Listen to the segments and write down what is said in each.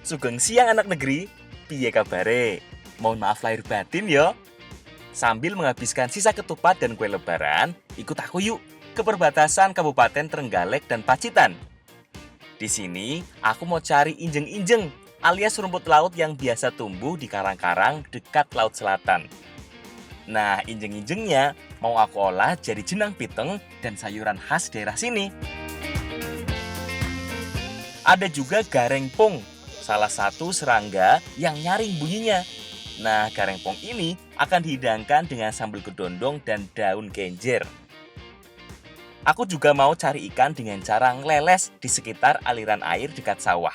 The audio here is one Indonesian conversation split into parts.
Sugeng siang anak negeri, piye kabare? Mohon maaf lahir batin yo. Sambil menghabiskan sisa ketupat dan kue lebaran, ikut aku yuk ke perbatasan Kabupaten Trenggalek dan Pacitan. Di sini, aku mau cari injeng-injeng alias rumput laut yang biasa tumbuh di karang-karang dekat Laut Selatan. Nah, injeng-injengnya mau aku olah jadi jenang piteng dan sayuran khas daerah sini. Ada juga garengpong, salah satu serangga yang nyaring bunyinya. Nah, garengpong ini akan dihidangkan dengan sambal kedondong dan daun kenjer. Aku juga mau cari ikan dengan cara ngeleles di sekitar aliran air dekat sawah.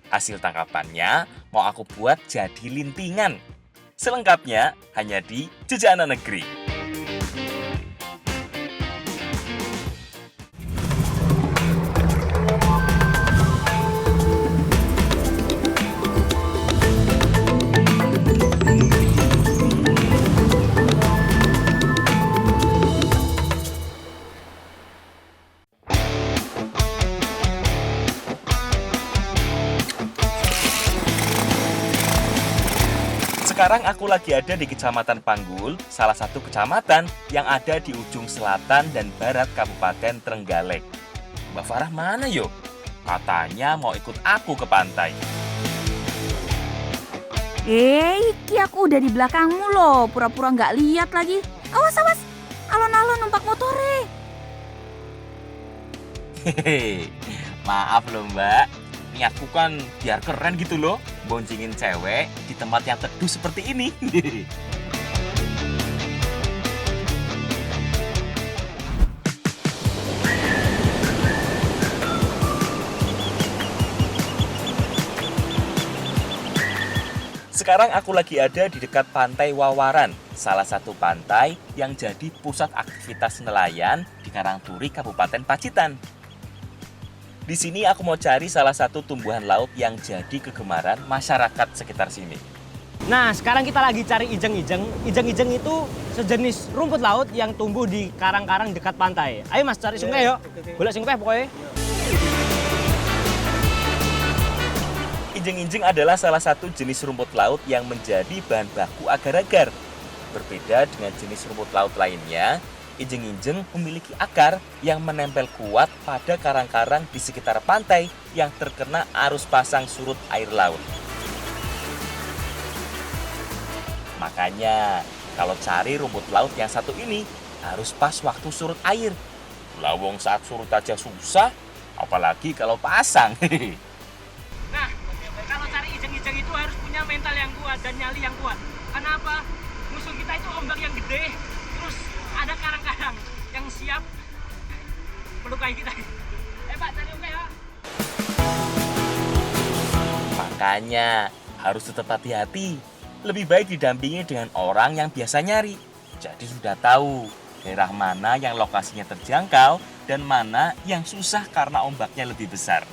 Hasil tangkapannya mau aku buat jadi lintingan. Selengkapnya hanya di Jejak Anak Negeri. Sekarang aku lagi ada di Kecamatan Panggul, salah satu kecamatan yang ada di ujung selatan dan barat Kabupaten Trenggalek. Mbak Farah mana yo? Katanya mau ikut aku ke pantai. Iki aku udah di belakangmu loh, pura-pura nggak lihat lagi. Awas, awas, alon-alon numpak motore. Hehehe, maaf loh Mbak. Niatku kan biar keren gitu loh, boncengin cewek di tempat yang teduh seperti ini. Sekarang aku lagi ada di dekat Pantai Wawaran, salah satu pantai yang jadi pusat aktivitas nelayan di Karangturi, Kabupaten Pacitan. Di sini aku mau cari salah satu tumbuhan laut yang jadi kegemaran masyarakat sekitar sini. Nah, sekarang kita lagi cari ijeng-ijeng. Ijeng-ijeng itu sejenis rumput laut yang tumbuh di karang-karang dekat pantai. Ayo Mas, cari sungai yuk. Golek sungai pokoknya. Injeng-injeng adalah salah satu jenis rumput laut yang menjadi bahan baku agar-agar. Berbeda dengan jenis rumput laut lainnya, injeng-injeng memiliki akar yang menempel kuat pada karang-karang di sekitar pantai yang terkena arus pasang surut air laut. Makanya, kalau cari rumput laut yang satu ini, harus pas waktu surut air. Lawong saat surut aja susah, apalagi kalau pasang. Nah, kalau cari ijeng-ijeng itu harus punya mental yang kuat dan nyali yang kuat. Kenapa? Musuh kita itu ombak yang gede, terus ada karang-karang yang siap melukai kita. Pak, cari oke ya. Makanya harus tetap hati-hati. Lebih baik didampingi dengan orang yang biasa nyari. Jadi sudah tahu daerah mana yang lokasinya terjangkau dan mana yang susah karena ombaknya lebih besar.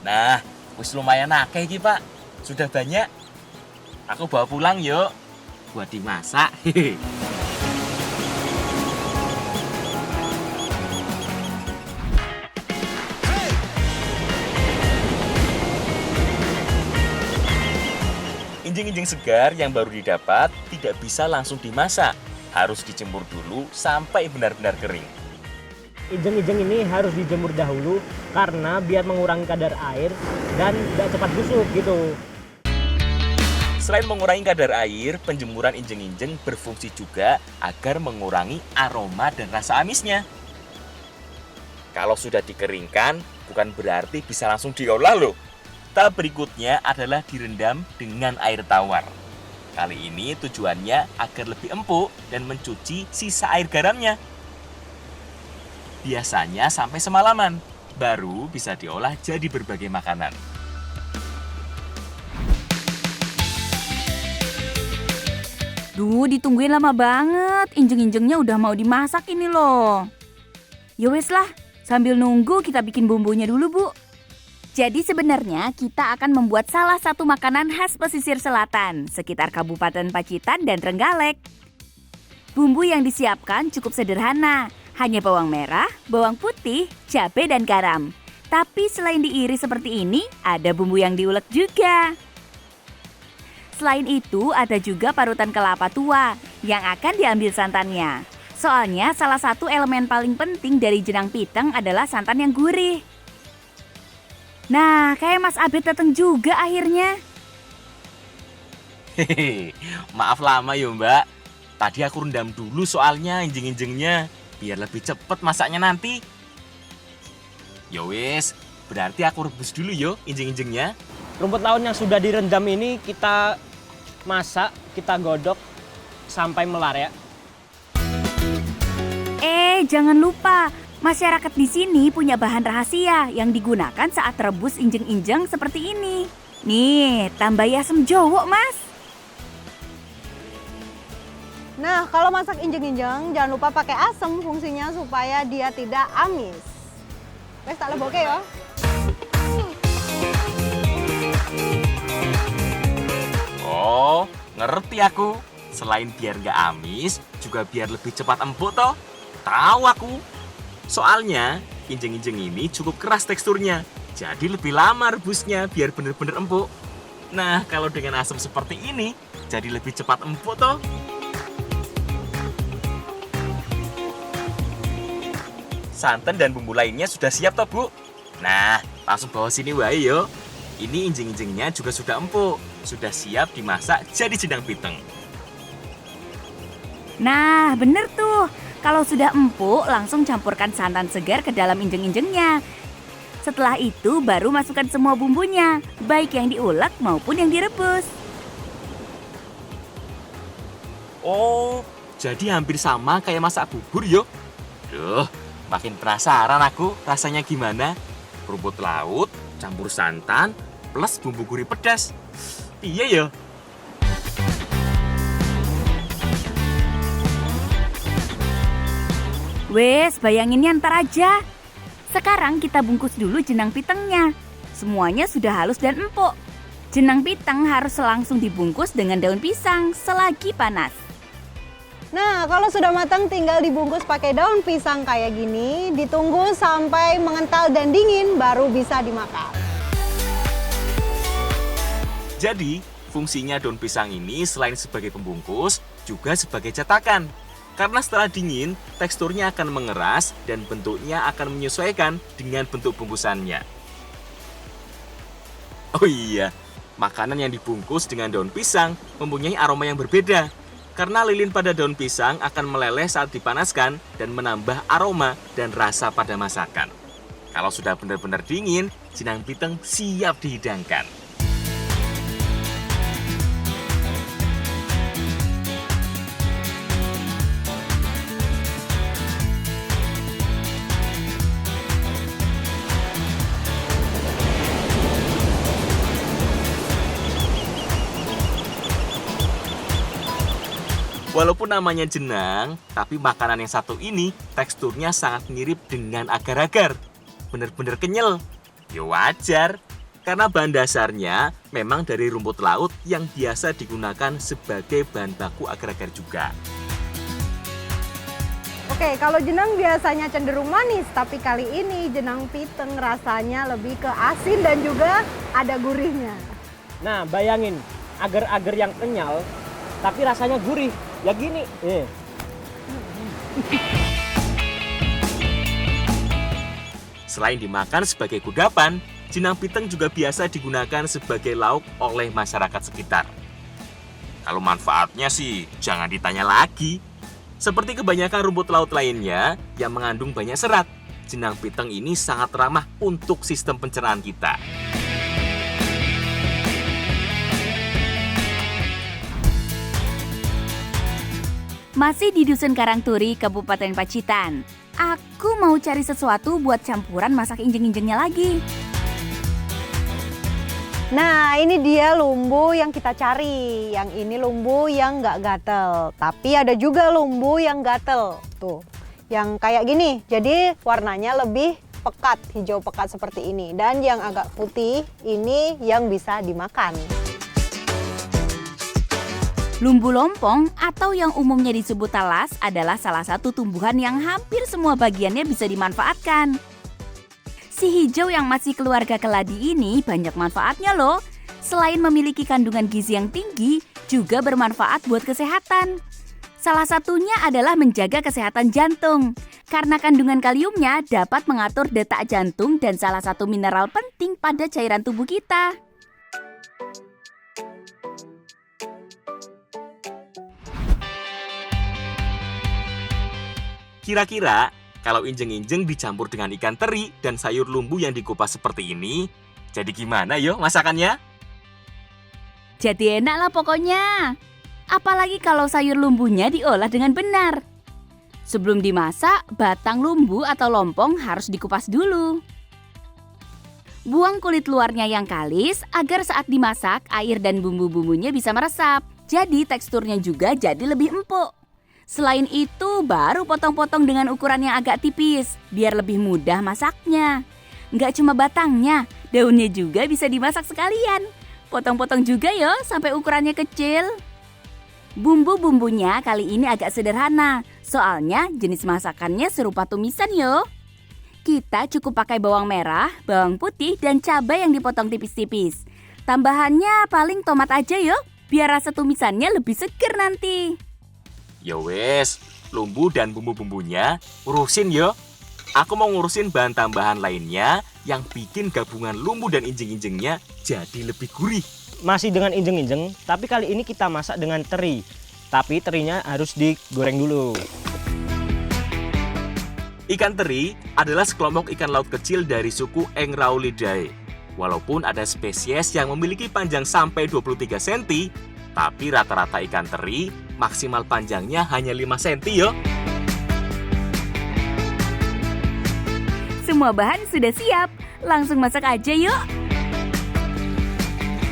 Nah, wis lumayan akeh iki, Pak. Sudah banyak. Aku bawa pulang yuk. Buat dimasak. Injeng-injeng segar yang baru didapat tidak bisa langsung dimasak. Harus dijemur dulu sampai benar-benar kering. Ijeng-ijeng ini harus dijemur dahulu karena biar mengurangi kadar air dan tidak cepat busuk gitu. Selain mengurangi kadar air, penjemuran injeng-injeng berfungsi juga agar mengurangi aroma dan rasa amisnya. Kalau sudah dikeringkan, bukan berarti bisa langsung diolah loh. Tahap berikutnya adalah direndam dengan air tawar. Kali ini tujuannya agar lebih empuk dan mencuci sisa air garamnya. Biasanya sampai semalaman, baru bisa diolah jadi berbagai makanan. Duh, ditungguin lama banget. Injeng-injengnya udah mau dimasak ini loh. Ya wes lah, sambil nunggu kita bikin bumbunya dulu, Bu. Jadi sebenarnya kita akan membuat salah satu makanan khas pesisir selatan, sekitar Kabupaten Pacitan dan Trenggalek. Bumbu yang disiapkan cukup sederhana, hanya bawang merah, bawang putih, cabai dan garam. Tapi selain diiris seperti ini, ada bumbu yang diulek juga. Selain itu, ada juga parutan kelapa tua yang akan diambil santannya. Soalnya salah satu elemen paling penting dari jenang piteng adalah santan yang gurih. Nah, kayak Mas Abed datang juga akhirnya. Hehehe, maaf lama ya Mbak. Tadi aku rendam dulu soalnya injeng-injengnya, biar lebih cepet masaknya nanti. Ya wis, berarti aku rebus dulu yo injeng-injengnya. Rumput laut yang sudah direndam ini kita masak, kita godok sampai melar ya. Jangan lupa, masyarakat di sini punya bahan rahasia yang digunakan saat rebus injeng-injeng seperti ini. Nih, tambah asam jowo, Mas. Nah, kalau masak injeng-injeng jangan lupa pakai asam, fungsinya supaya dia tidak amis. Wes tak leboke ya. Oh, ngerti aku. Selain biar nggak amis, juga biar lebih cepat empuk toh. Tahu aku. Soalnya, injeng-injeng ini cukup keras teksturnya. Jadi lebih lama rebusnya biar bener-bener empuk. Nah, kalau dengan asam seperti ini, jadi lebih cepat empuk toh. Santan dan bumbu lainnya sudah siap toh, Bu? Nah, langsung bawa sini wae yo. Ini injeng-injengnya juga sudah empuk. Sudah siap dimasak jadi jenang piteng. Nah, bener tuh. Kalau sudah empuk, langsung campurkan santan segar ke dalam injeng-injengnya. Setelah itu, baru masukkan semua bumbunya, baik yang diulek maupun yang direbus. Oh, jadi hampir sama kayak masak bubur yo. Duh, makin penasaran aku rasanya gimana. Rumput laut, campur santan, plus bumbu gurih pedas. Iya yo. Wes, bayanginnya ntar aja. Sekarang kita bungkus dulu jenang pitengnya. Semuanya sudah halus dan empuk. Jenang piteng harus langsung dibungkus dengan daun pisang selagi panas. Nah, kalau sudah matang tinggal dibungkus pakai daun pisang kayak gini, ditunggu sampai mengental dan dingin baru bisa dimakan. Jadi, fungsinya daun pisang ini selain sebagai pembungkus, juga sebagai cetakan. Karena setelah dingin, teksturnya akan mengeras dan bentuknya akan menyesuaikan dengan bentuk bungkusannya. Oh iya, makanan yang dibungkus dengan daun pisang mempunyai aroma yang berbeda. Karena lilin pada daun pisang akan meleleh saat dipanaskan dan menambah aroma dan rasa pada masakan. Kalau sudah benar-benar dingin, jenang piteng siap dihidangkan. Walaupun namanya jenang, tapi makanan yang satu ini teksturnya sangat mirip dengan agar-agar. Bener-bener kenyal. Ya wajar, karena bahan dasarnya memang dari rumput laut yang biasa digunakan sebagai bahan baku agar-agar juga. Oke, kalau jenang biasanya cenderung manis, tapi kali ini jenang piteng rasanya lebih ke asin dan juga ada gurihnya. Nah, bayangin agar-agar yang kenyal tapi rasanya gurih. Ya gini. Selain dimakan sebagai kudapan, jenang piteng juga biasa digunakan sebagai lauk oleh masyarakat sekitar. Kalau manfaatnya sih jangan ditanya lagi. Seperti kebanyakan rumput laut lainnya yang mengandung banyak serat, jenang piteng ini sangat ramah untuk sistem pencernaan kita. Masih di Dusun Karangturi, Kabupaten Pacitan. Aku mau cari sesuatu buat campuran masak injeng-injengnya lagi. Nah, ini dia lumbu yang kita cari. Yang ini lumbu yang nggak gatel. Tapi ada juga lumbu yang gatel. Tuh, yang kayak gini. Jadi warnanya lebih pekat, hijau pekat seperti ini. Dan yang agak putih, ini yang bisa dimakan. Lumbu lompong atau yang umumnya disebut talas adalah salah satu tumbuhan yang hampir semua bagiannya bisa dimanfaatkan. Si hijau yang masih keluarga keladi ini banyak manfaatnya loh. Selain memiliki kandungan gizi yang tinggi, juga bermanfaat buat kesehatan. Salah satunya adalah menjaga kesehatan jantung. Karena kandungan kaliumnya dapat mengatur detak jantung dan salah satu mineral penting pada cairan tubuh kita. Kira-kira kalau injeng-injeng dicampur dengan ikan teri dan sayur lumbu yang dikupas seperti ini, jadi gimana yo masakannya? Jadi enak lah pokoknya. Apalagi kalau sayur lumbunya diolah dengan benar. Sebelum dimasak, batang lumbu atau lompong harus dikupas dulu. Buang kulit luarnya yang kalis agar saat dimasak air dan bumbu-bumbunya bisa meresap. Jadi teksturnya juga jadi lebih empuk. Selain itu, baru potong-potong dengan ukuran yang agak tipis, biar lebih mudah masaknya. Nggak cuma batangnya, daunnya juga bisa dimasak sekalian. Potong-potong juga yo, sampai ukurannya kecil. Bumbu-bumbunya kali ini agak sederhana, soalnya jenis masakannya serupa tumisan yo. Kita cukup pakai bawang merah, bawang putih, dan cabai yang dipotong tipis-tipis. Tambahannya paling tomat aja yo, biar rasa tumisannya lebih seger nanti. Ya wes, lumbu dan bumbu-bumbunya urusin yo. Aku mau ngurusin bahan tambahan lainnya yang bikin gabungan lumbu dan injeng-injengnya jadi lebih gurih. Masih dengan injeng-injeng, tapi kali ini kita masak dengan teri. Tapi terinya harus digoreng dulu. Ikan teri adalah sekelompok ikan laut kecil dari suku Engraulidae. Walaupun ada spesies yang memiliki panjang sampai 23 cm, tapi rata-rata ikan teri maksimal panjangnya hanya 5 cm yo. Semua bahan sudah siap, langsung masak aja yuk.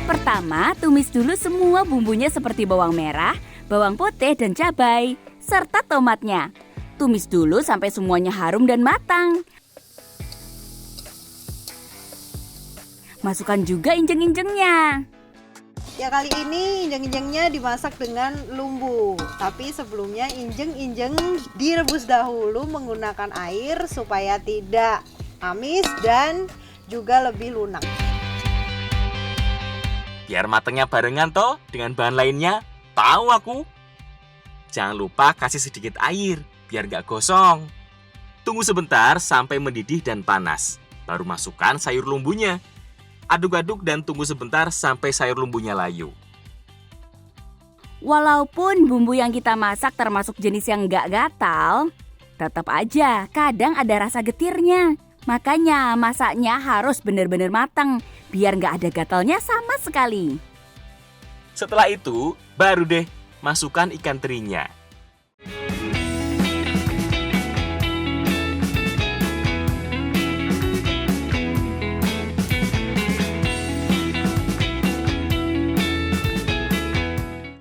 Pertama, tumis dulu semua bumbunya seperti bawang merah, bawang putih dan cabai, serta tomatnya. Tumis dulu sampai semuanya harum dan matang. Masukkan juga injeng-injengnya. Ya kali ini injeng-injengnya dimasak dengan lumbu. Tapi sebelumnya injeng-injeng direbus dahulu menggunakan air supaya tidak amis dan juga lebih lunak. Biar matangnya barengan toh dengan bahan lainnya. Tahu aku. Jangan lupa kasih sedikit air biar nggak gosong. Tunggu sebentar sampai mendidih dan panas. Baru masukkan sayur lumbunya. Aduk-aduk dan tunggu sebentar sampai sayur lumbunya layu. Walaupun bumbu yang kita masak termasuk jenis yang nggak gatal, tetap aja kadang ada rasa getirnya. Makanya masaknya harus benar-benar matang, biar nggak ada gatalnya sama sekali. Setelah itu, baru deh masukkan ikan terinya.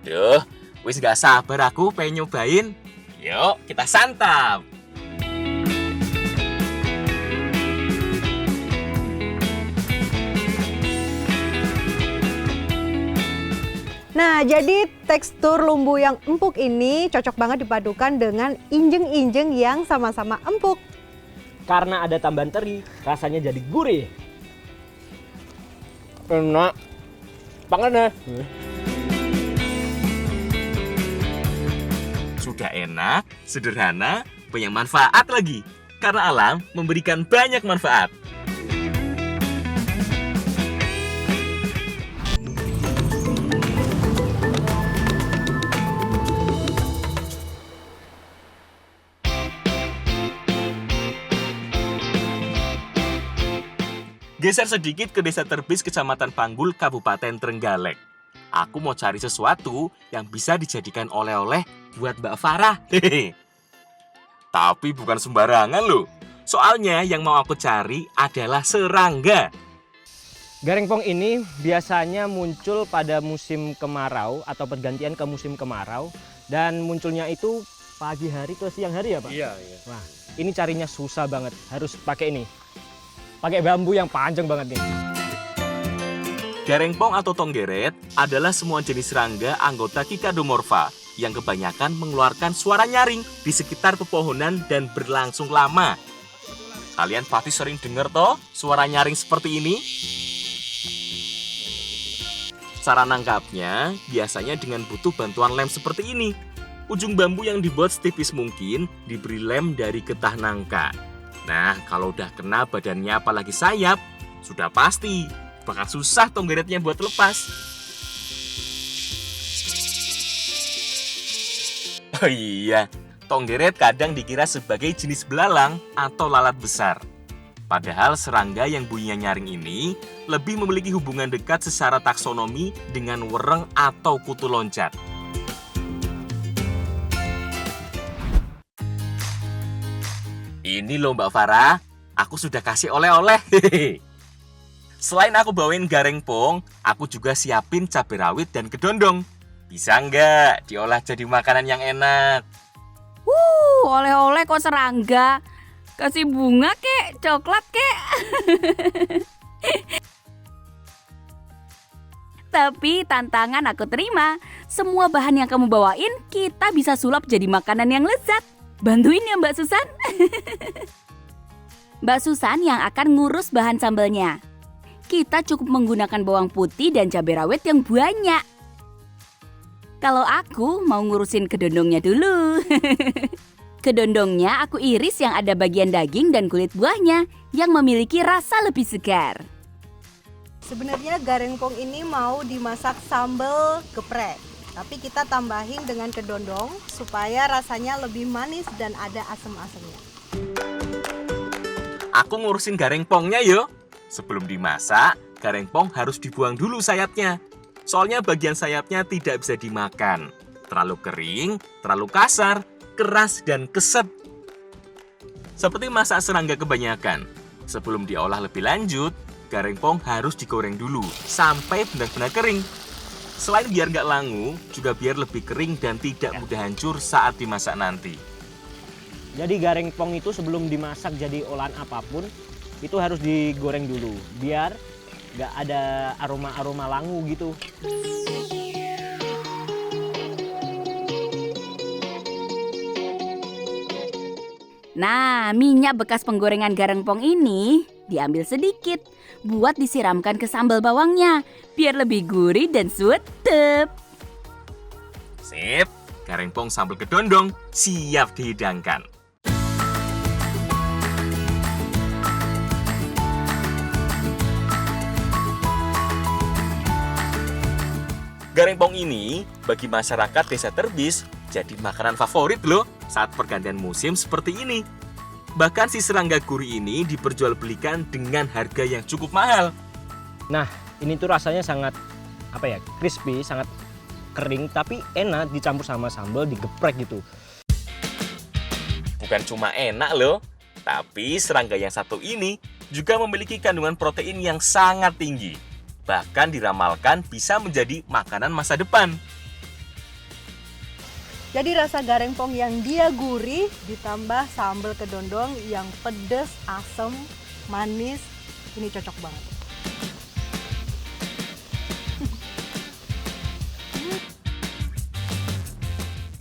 Duh, wis gak sabar aku pengen nyobain. Yuk, kita santap. Nah, jadi tekstur lumbu yang empuk ini cocok banget dipadukan dengan injeng-injeng yang sama-sama empuk. Karena ada tambahan teri, rasanya jadi gurih. Enak banget deh. Sudah enak, sederhana, banyak manfaat lagi. Karena alam memberikan banyak manfaat. Geser sedikit ke Desa Terbis, Kecamatan Panggul, Kabupaten Trenggalek. Aku mau cari sesuatu yang bisa dijadikan oleh-oleh buat Mbak Farah. Hehehe. Tapi bukan sembarangan loh. Soalnya yang mau aku cari adalah serangga. Garengpong ini biasanya muncul pada musim kemarau atau pergantian ke musim kemarau. Dan munculnya itu pagi hari ke siang hari ya Pak? Iya. Wah, ini carinya susah banget. Harus pakai ini. Pakai bambu yang panjang banget nih. Garengpong atau tonggeret adalah semua jenis serangga anggota Kikadomorpha yang kebanyakan mengeluarkan suara nyaring di sekitar pepohonan dan berlangsung lama. Kalian pasti sering dengar toh suara nyaring seperti ini? Cara nangkapnya biasanya dengan butuh bantuan lem seperti ini. Ujung bambu yang dibuat setipis mungkin diberi lem dari getah nangka. Nah, kalau udah kena badannya apalagi sayap, sudah pasti bakal susah tonggeretnya buat lepas. Oh iya, tonggeret kadang dikira sebagai jenis belalang atau lalat besar. Padahal serangga yang bunyinya nyaring ini lebih memiliki hubungan dekat secara taksonomi dengan wereng atau kutu loncat. Ini loh Mbak Farah, aku sudah kasih oleh-oleh. Selain aku bawain garengpong, aku juga siapin cabai rawit dan kedondong. Bisa nggak diolah jadi makanan yang enak? Oleh-oleh kok serangga. Kasih bunga kek, coklat kek. Tapi tantangan aku terima. Semua bahan yang kamu bawain, kita bisa sulap jadi makanan yang lezat. Bantuin ya Mbak Susan. Mbak Susan yang akan ngurus bahan sambalnya. Kita cukup menggunakan bawang putih dan cabai rawit yang banyak. Kalau aku mau ngurusin kedondongnya dulu. Kedondongnya aku iris yang ada bagian daging dan kulit buahnya yang memiliki rasa lebih segar. Sebenarnya garengpong ini mau dimasak sambal geprek, tapi kita tambahin dengan kedondong supaya rasanya lebih manis dan ada asam-asamnya. Aku ngurusin garengpongnya yo. Sebelum dimasak, garengpong harus dibuang dulu sayapnya. Soalnya bagian sayapnya tidak bisa dimakan. Terlalu kering, terlalu kasar, keras dan keset. Seperti masak serangga kebanyakan. Sebelum diolah lebih lanjut, garengpong harus digoreng dulu sampai benar-benar kering. Selain biar nggak langu, juga biar lebih kering dan tidak mudah hancur saat dimasak nanti. Jadi garengpong itu sebelum dimasak jadi olahan apapun, itu harus digoreng dulu biar nggak ada aroma-aroma langu gitu. Nah, minyak bekas penggorengan garengpong ini diambil sedikit buat disiramkan ke sambal bawangnya biar lebih gurih dan suetep. Sip, garengpong sambal kedondong siap dihidangkan. Garengpong ini bagi masyarakat desa Terbis jadi makanan favorit loh saat pergantian musim seperti ini. Bahkan si serangga gurih ini diperjualbelikan dengan harga yang cukup mahal. Nah, ini tuh rasanya sangat crispy, sangat kering tapi enak dicampur sama sambal digeprek gitu. Bukan cuma enak loh, tapi serangga yang satu ini juga memiliki kandungan protein yang sangat tinggi. Bahkan diramalkan bisa menjadi makanan masa depan. Jadi rasa garengpong yang dia gurih ditambah sambal kedondong yang pedas, asam, manis, ini cocok banget.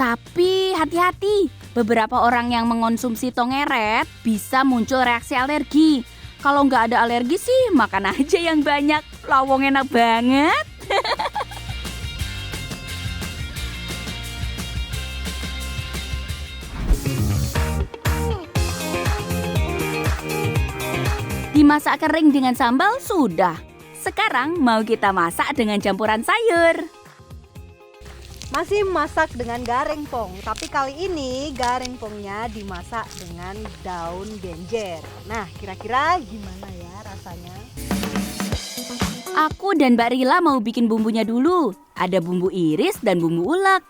Tapi hati-hati, beberapa orang yang mengonsumsi tongeret bisa muncul reaksi alergi. Kalau nggak ada alergi sih, makan aja yang banyak. Lawong enak banget. Dimasak kering dengan sambal sudah. Sekarang mau kita masak dengan campuran sayur. Masih masak dengan garengpong, tapi kali ini garengpongnya dimasak dengan daun genjer. Nah, kira-kira gimana ya rasanya? Aku dan Mbak Rila mau bikin bumbunya dulu. Ada bumbu iris dan bumbu ulek.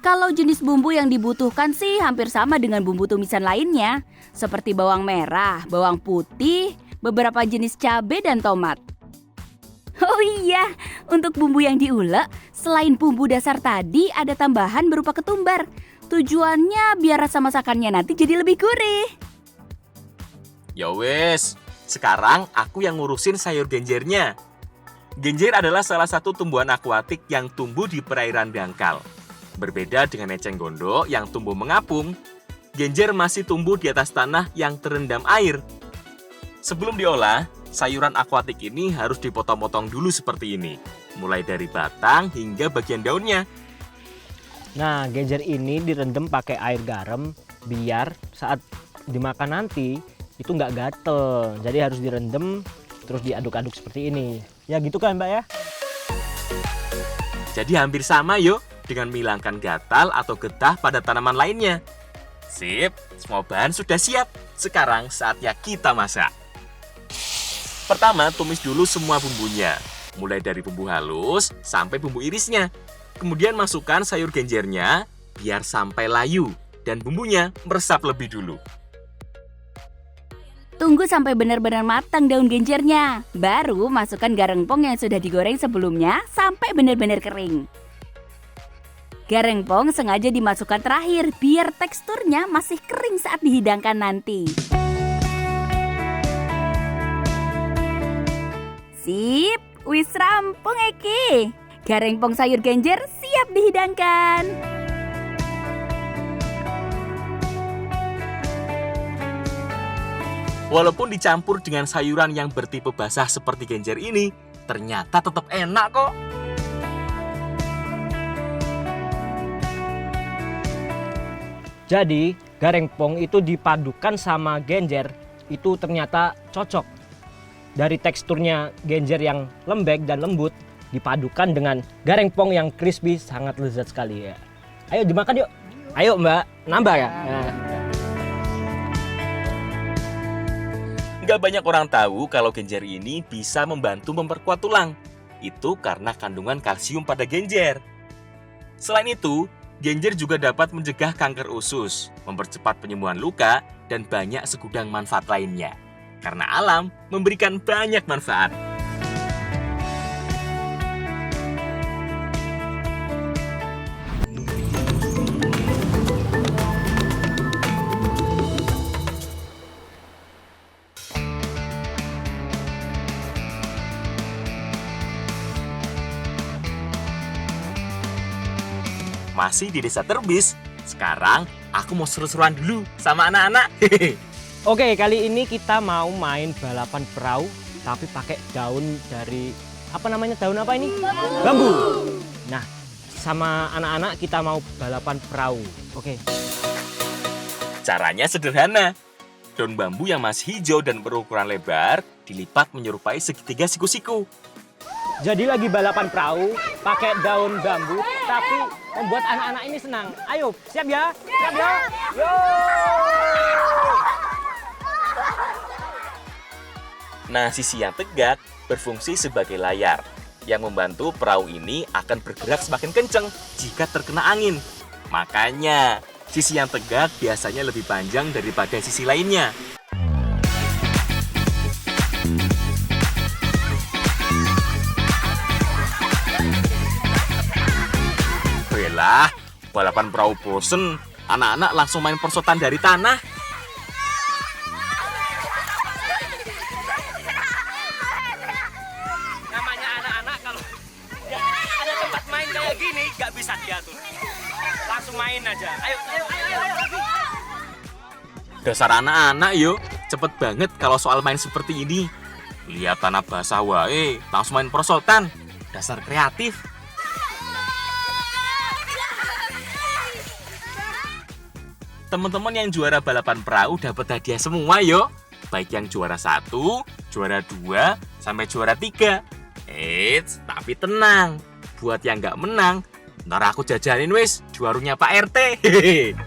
Kalau jenis bumbu yang dibutuhkan sih hampir sama dengan bumbu tumisan lainnya. Seperti bawang merah, bawang putih, beberapa jenis cabai dan tomat. Oh iya, untuk bumbu yang diulek, selain bumbu dasar tadi ada tambahan berupa ketumbar. Tujuannya biar rasa masakannya nanti jadi lebih gurih. Ya wes, sekarang aku yang ngurusin sayur genjernya. Genjer adalah salah satu tumbuhan akuatik yang tumbuh di perairan dangkal. Berbeda dengan eceng gondok yang tumbuh mengapung, genjer masih tumbuh di atas tanah yang terendam air. Sebelum diolah, sayuran akuatik ini harus dipotong-potong dulu seperti ini. Mulai dari batang hingga bagian daunnya. Nah, genjer ini direndam pakai air garam biar saat dimakan nanti itu nggak gatel. Jadi harus direndam terus diaduk-aduk seperti ini. Ya gitu kan Mbak ya? Jadi hampir sama yuk dengan menghilangkan gatal atau getah pada tanaman lainnya. Sip, semua bahan sudah siap. Sekarang saatnya kita masak. Pertama, tumis dulu semua bumbunya. Mulai dari bumbu halus sampai bumbu irisnya. Kemudian masukkan sayur genjernya biar sampai layu dan bumbunya meresap lebih dulu. Tunggu sampai benar-benar matang daun genjernya. Baru masukkan garengpong yang sudah digoreng sebelumnya sampai benar-benar kering. Garengpong sengaja dimasukkan terakhir biar teksturnya masih kering saat dihidangkan nanti. Sip, wis rampung Eki. Garengpong sayur genjer siap dihidangkan. Walaupun dicampur dengan sayuran yang bertipe basah seperti genjer ini, ternyata tetap enak kok. Jadi, garengpong itu dipadukan sama genjer itu ternyata cocok. Dari teksturnya genjer yang lembek dan lembut dipadukan dengan garengpong yang crispy sangat lezat sekali ya. Ayo dimakan yuk. Ayo Mbak, nambah ya. Nah. Nggak banyak orang tahu kalau genjer ini bisa membantu memperkuat tulang. Itu karena kandungan kalsium pada genjer. Selain itu, genjer juga dapat mencegah kanker usus, mempercepat penyembuhan luka, dan banyak segudang manfaat lainnya. Karena alam memberikan banyak manfaat. Masih di Desa Terbis. Sekarang aku mau seru-seruan dulu sama anak-anak. Oke, kali ini kita mau main balapan perahu tapi pakai daun dari apa namanya? Daun apa ini? Bambu. Nah, sama anak-anak kita mau balapan perahu. Oke. Caranya sederhana. Daun bambu yang masih hijau dan berukuran lebar dilipat menyerupai segitiga siku-siku. Jadi lagi balapan perahu pakai daun bambu tapi membuat anak-anak ini senang. Ayo, siap ya? Siap ya? Yo! Nah, sisi yang tegak berfungsi sebagai layar yang membantu perahu ini akan bergerak semakin kencang jika terkena angin. Makanya, sisi yang tegak biasanya lebih panjang daripada sisi lainnya. Lah, balapan perahu bosen, anak-anak langsung main perosotan dari tanah. Namanya anak-anak kalau ada tempat main kayak gini gak bisa diatur. Langsung main aja. Ayo. Dasar anak-anak yuk, cepet banget kalau soal main seperti ini. Lihat tanah basah wae, langsung main perosotan. Dasar kreatif. Teman-teman yang juara balapan perahu dapat hadiah semua yuk. Baik yang juara 1, juara 2, sampai juara 3. Eits, tapi tenang. Buat yang nggak menang, ntar aku jajanin wis di warungnya Pak RT. Hehehe.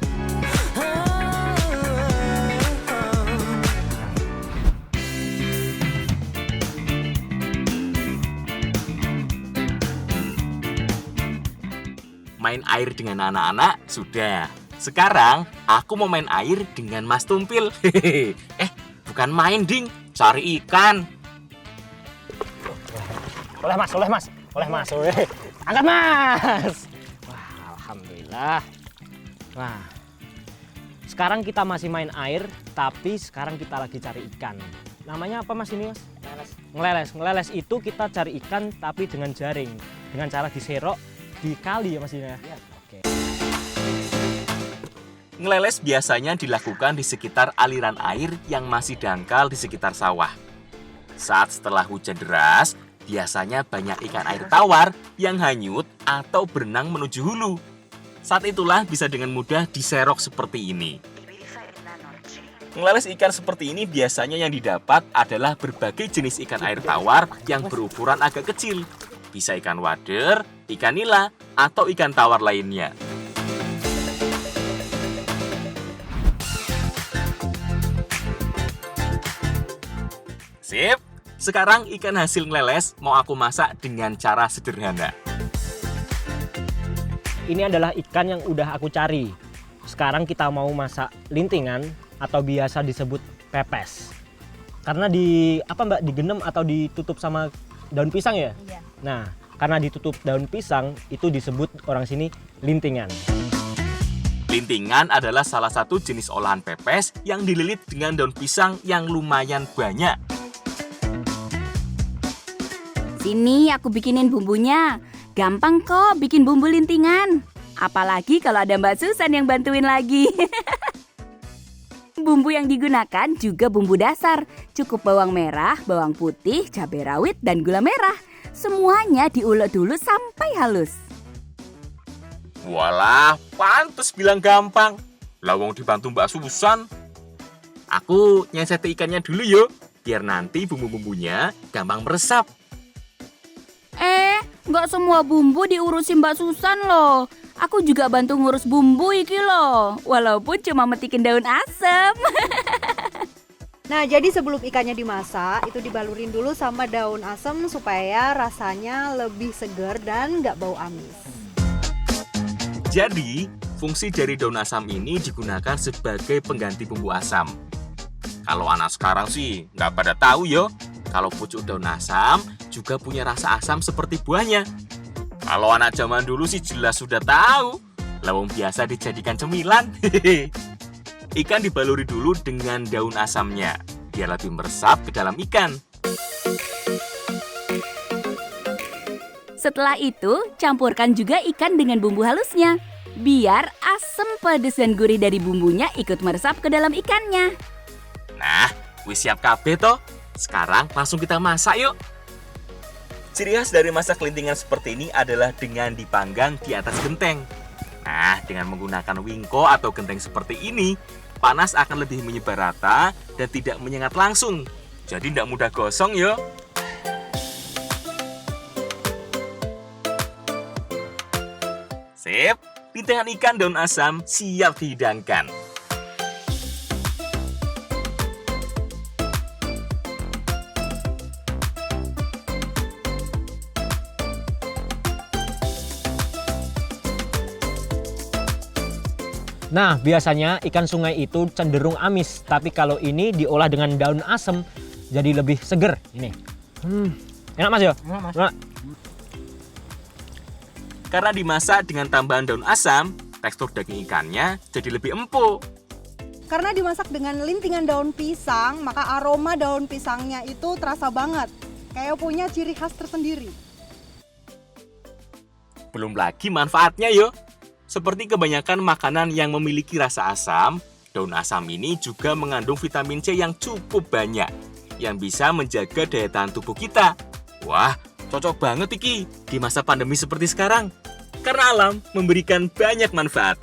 Main air dengan anak-anak sudah. Sekarang aku mau main air dengan Mas Tumpil. Bukan main ding, cari ikan. Oleh mas. Angkat mas. Wah, alhamdulillah. Wah, sekarang kita masih main air, tapi sekarang kita lagi cari ikan. Namanya apa mas ini mas? Ngeleles itu kita cari ikan tapi dengan jaring, dengan cara diserok di kali ya mas ini ya. Oke. Ngeleles biasanya dilakukan di sekitar aliran air yang masih dangkal di sekitar sawah. Saat setelah hujan deras, biasanya banyak ikan air tawar yang hanyut atau berenang menuju hulu. Saat itulah bisa dengan mudah diserok seperti ini. Ngeleles ikan seperti ini biasanya yang didapat adalah berbagai jenis ikan air tawar yang berukuran agak kecil. Bisa ikan wader, ikan nila, atau ikan tawar lainnya. Sip, sekarang ikan hasil ngeleles mau aku masak dengan cara sederhana. Ini adalah ikan yang udah aku cari. Sekarang kita mau masak lintingan atau biasa disebut pepes. Karena digenem atau ditutup sama daun pisang ya? Iya. Nah, karena ditutup daun pisang itu disebut orang sini lintingan. Lintingan adalah salah satu jenis olahan pepes yang dililit dengan daun pisang yang lumayan banyak. Sini aku bikinin bumbunya. Gampang kok bikin bumbu lintingan. Apalagi kalau ada Mbak Susan yang bantuin lagi. Bumbu yang digunakan juga bumbu dasar. Cukup bawang merah, bawang putih, cabai rawit, dan gula merah. Semuanya diulek dulu sampai halus. Walah, pantes bilang gampang. Lawang dibantu Mbak Susan. Aku nyeseti ikannya dulu yuk, biar nanti bumbu-bumbunya gampang meresap. Nggak semua bumbu diurusin Mbak Susan loh. Aku juga bantu ngurus bumbu iki loh. Walaupun cuma metikin daun asem. Nah, jadi sebelum ikannya dimasak, itu dibalurin dulu sama daun asem supaya rasanya lebih segar dan nggak bau amis. Jadi, fungsi dari daun asam ini digunakan sebagai pengganti bumbu asam. Kalau anak sekarang sih nggak pada tahu yo, kalau pucuk daun asam juga punya rasa asam seperti buahnya. Kalau anak zaman dulu sih jelas sudah tahu. Lawang biasa dijadikan cemilan. Ikan dibaluri dulu dengan daun asamnya, biar lebih meresap ke dalam ikan. Setelah itu, campurkan juga ikan dengan bumbu halusnya. Biar asam, pedas, dan gurih dari bumbunya ikut meresap ke dalam ikannya. Nah, wis siap kabeh toh. Sekarang langsung kita masak yuk. Ciri khas dari masak lintingan seperti ini adalah dengan dipanggang di atas genteng. Nah, dengan menggunakan wingko atau genteng seperti ini, panas akan lebih menyebar rata dan tidak menyengat langsung. Jadi tidak mudah gosong yo. Sip, lintingan ikan daun asam siap dihidangkan. Nah, biasanya ikan sungai itu cenderung amis, tapi kalau ini diolah dengan daun asem jadi lebih seger. Ini. Enak Mas ya? Enak, Mas. Enak. Karena dimasak dengan tambahan daun asam, tekstur daging ikannya jadi lebih empuk. Karena dimasak dengan lintingan daun pisang, maka aroma daun pisangnya itu terasa banget. Kayak punya ciri khas tersendiri. Belum lagi manfaatnya yo. Seperti kebanyakan makanan yang memiliki rasa asam, daun asam ini juga mengandung vitamin C yang cukup banyak, yang bisa menjaga daya tahan tubuh kita. Wah, cocok banget iki di masa pandemi seperti sekarang. Karena alam memberikan banyak manfaat.